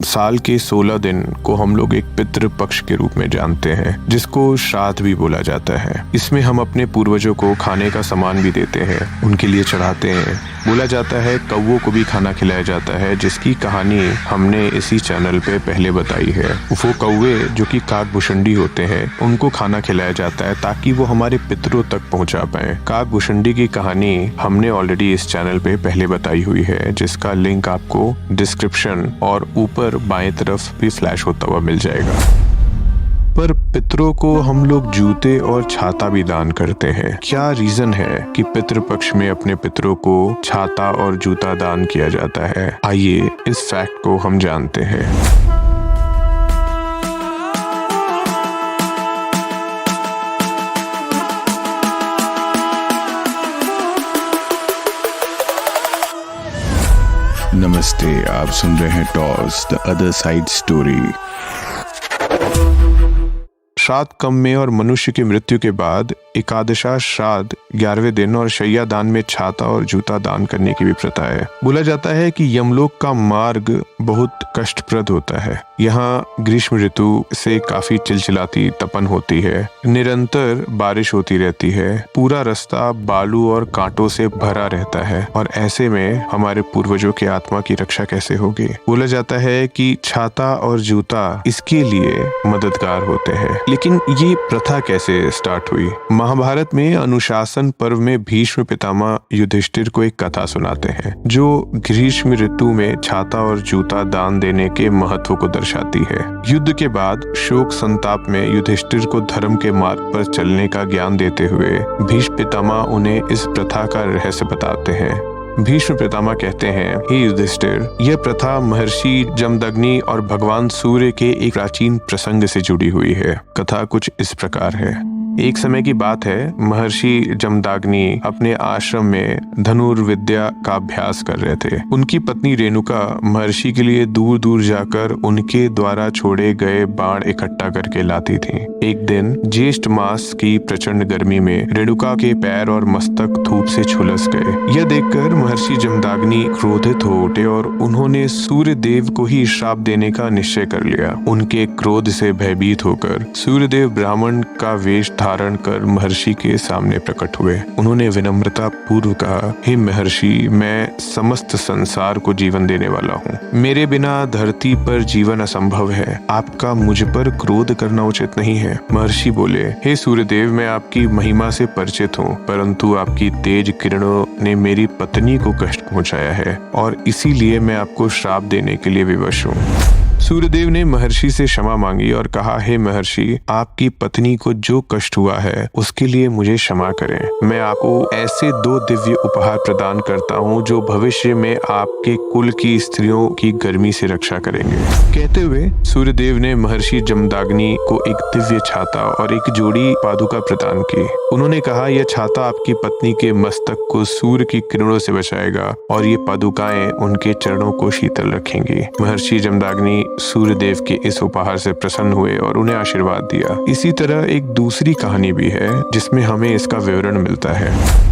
साल के 16 दिन को हम लोग एक पितृ पक्ष के रूप में जानते हैं, जिसको श्राद्ध भी बोला जाता है। इसमें हम अपने पूर्वजों को खाने का सामान भी देते हैं, उनके लिए चढ़ाते हैं। बोला जाता है कौवों को भी खाना खिलाया जाता है, जिसकी कहानी हमने इसी चैनल पे पहले बताई है। वो कौवे जो कि काकभुषुंडी होते हैं, उनको खाना खिलाया जाता है ताकि वो हमारे पितरों तक पहुंचा पाए। काकभुषुंडी की कहानी हमने ऑलरेडी इस चैनल पे पहले बताई हुई है, जिसका लिंक आपको डिस्क्रिप्शन और ऊपर बाएं तरफ भी फ्लैश होता हुआ मिल जाएगा। पर पितरों को हम लोग जूते और छाता भी दान करते हैं। क्या रीजन है कि पितृपक्ष में अपने पितरों को छाता और जूता दान किया जाता है? आइए इस फैक्ट को हम जानते हैं। नमस्ते, आप सुन रहे हैं toss the other side story. श्राद्ध कर्म में और मनुष्य की मृत्यु के बाद एकादशा श्राद्ध 11वें दिन और शैया दान में छाता और जूता दान करने की भी प्रथा है। बोला जाता है कि यमलोक का मार्ग बहुत कष्टप्रद होता है। यहाँ ग्रीष्म ऋतु से काफी चिलचिलाती तपन होती है, निरंतर बारिश होती रहती है, पूरा रास्ता बालू और कांटों से भरा रहता है, और ऐसे में हमारे पूर्वजों की आत्मा की रक्षा कैसे होगी? बोला जाता है कि छाता और जूता इसके लिए मददगार होते हैं। लेकिन ये प्रथा कैसे स्टार्ट हुई? महाभारत में अनुशासन पर्व में भीष्म पितामह युधिष्ठिर को एक कथा सुनाते हैं, जो ग्रीष्म ऋतु में छाता और जूता दान देने के महत्व को दर्शाती है। युद्ध के बाद शोक संताप में युधिष्ठिर को धर्म के मार्ग पर चलने का ज्ञान देते हुए भीष्म पितामह उन्हें इस प्रथा का रहस्य बताते हैं। भीष्म पितामह कहते हैं, हे युधिष्ठिर, यह प्रथा महर्षि जमदग्नि और भगवान सूर्य के एक प्राचीन प्रसंग से जुड़ी हुई है। कथा कुछ इस प्रकार है। एक समय की बात है, महर्षि जमदग्नि अपने आश्रम में धनुर्विद्या का अभ्यास कर रहे थे। उनकी पत्नी रेणुका महर्षि के लिए दूर दूर जाकर उनके द्वारा छोड़े गए बाण इकट्ठा करके लाती थी। एक दिन ज्येष्ठ मास की प्रचंड गर्मी में रेणुका के पैर और मस्तक धूप से झुलस गए। यह देखकर महर्षि जमदग्नि क्रोधित हो उठे और उन्होंने सूर्य देव को ही श्राप देने का निश्चय कर लिया। उनके क्रोध से भयभीत होकर सूर्यदेव ब्राह्मण का वेश धारण कर महर्षि के सामने प्रकट हुए। उन्होंने विनम्रता पूर्व कहा, हे महर्षि, मैं समस्त संसार को जीवन देने वाला हूँ। मेरे बिना धरती पर जीवन असंभव है। आपका मुझ पर क्रोध करना उचित नहीं है। महर्षि बोले, हे सूर्यदेव, मैं आपकी महिमा से परिचित हूँ, परंतु आपकी तेज किरणों ने मेरी पत्नी को कष्ट पहुँचाया है और इसीलिए मैं आपको श्राप देने के लिए विवश हूँ। सूर्यदेव ने महर्षि से क्षमा मांगी और कहा, हे महर्षि, आपकी पत्नी को जो कष्ट हुआ है उसके लिए मुझे क्षमा करें। मैं आपको ऐसे 2 दिव्य उपहार प्रदान करता हूँ जो भविष्य में आपके कुल की स्त्रियों की गर्मी से रक्षा करेंगे। कहते हुए सूर्यदेव ने महर्षि जमदग्नि को एक दिव्य छाता और एक जोड़ी पादुका प्रदान की। उन्होंने कहा, यह छाता आपकी पत्नी के मस्तक को सूर्य की किरणों से बचाएगा और ये पादुकाएं उनके चरणों को शीतल रखेंगी। महर्षि जमदग्नि सूर्यदेव के इस उपहार से प्रसन्न हुए और उन्हें आशीर्वाद दिया। इसी तरह एक दूसरी कहानी भी है जिसमें हमें इसका विवरण मिलता है।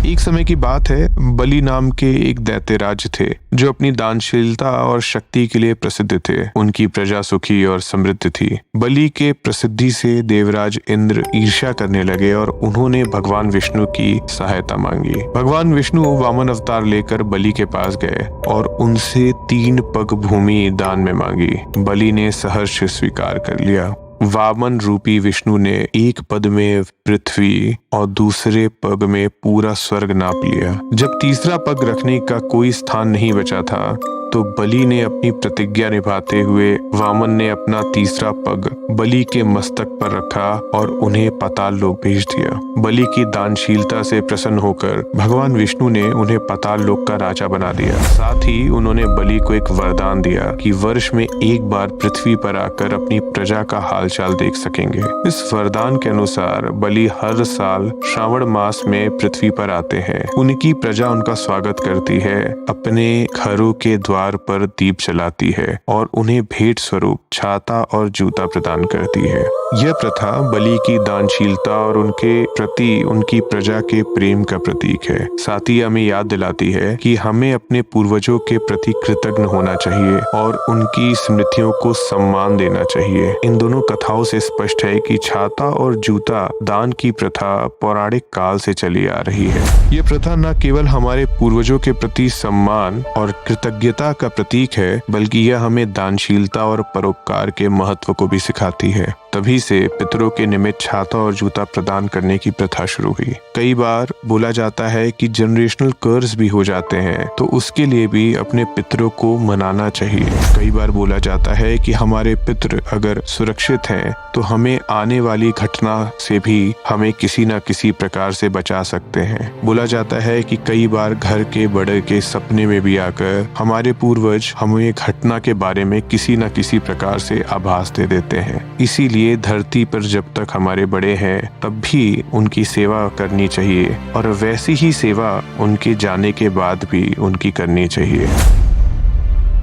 एक समय की बात है, बलि नाम के एक दैत्यराज थे जो अपनी दानशीलता और शक्ति के लिए प्रसिद्ध थे। उनकी प्रजा सुखी और समृद्ध थी। बलि के प्रसिद्धि से देवराज इंद्र ईर्ष्या करने लगे और उन्होंने भगवान विष्णु की सहायता मांगी। भगवान विष्णु वामन अवतार लेकर बलि के पास गए और उनसे 3 पग भूमि दान में मांगी। बलि ने सहर्ष स्वीकार कर लिया। वामन रूपी विष्णु ने एक पद में पृथ्वी और दूसरे पग में पूरा स्वर्ग नाप लिया। जब तीसरा पग रखने का कोई स्थान नहीं बचा था तो बलि ने अपनी प्रतिज्ञा निभाते हुए वामन ने अपना तीसरा पग बलि के मस्तक पर रखा और उन्हें पाताल लोक भेज दिया। बलि की दानशीलता से प्रसन्न होकर भगवान विष्णु ने उन्हें पाताल लोक का राजा बना दिया। साथ ही उन्होंने बलि को एक वरदान दिया कि वर्ष में एक बार पृथ्वी पर आकर अपनी प्रजा का हालचाल देख सकेंगे। इस वरदान के अनुसार बलि हर साल श्रावण मास में पृथ्वी पर आते हैं। उनकी प्रजा उनका स्वागत करती है, अपने घरों के द्वार द्वार पर दीप जलाती है और उन्हें भेंट स्वरूप छाता और जूता प्रदान करती है। यह प्रथा बलि की दानशीलता और उनके प्रति उनकी प्रजा के प्रेम का प्रतीक है। साथ ही हमें याद दिलाती है कि हमें अपने पूर्वजों के प्रति कृतज्ञ होना चाहिए और उनकी स्मृतियों को सम्मान देना चाहिए। इन दोनों कथाओं से स्पष्ट है कि छाता और जूता दान की प्रथा पौराणिक काल से चली आ रही है। यह प्रथा न केवल हमारे पूर्वजों के प्रति सम्मान और कृतज्ञता का प्रतीक है, बल्कि यह हमें दानशीलता और परोपकार के महत्व को भी सिखाती है। तभी से पितरों के निमित्त छाता और जूता प्रदान करने की प्रथा शुरू हुई। कई बार बोला जाता है कि जनरेशनल कर्स भी हो जाते हैं, तो उसके लिए भी अपने पितरों को मनाना चाहिए। कई बार बोला जाता है कि हमारे पितर अगर सुरक्षित हैं तो हमें आने वाली घटना से भी हमें किसी न किसी प्रकार से बचा सकते हैं। बोला जाता है कि कई बार घर के बड़े के सपने में भी आकर हमारे पूर्वज हमें घटना के बारे में किसी न किसी प्रकार से आभास दे देते हैं। इसीलिए धरती पर जब तक हमारे बड़े हैं तब भी उनकी सेवा करनी चाहिए और वैसी ही सेवा उनके जाने के बाद भी उनकी करनी चाहिए।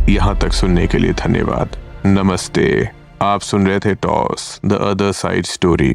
यहाँ तक सुनने के लिए धन्यवाद। नमस्ते। आप सुन रहे थे toss the other side story.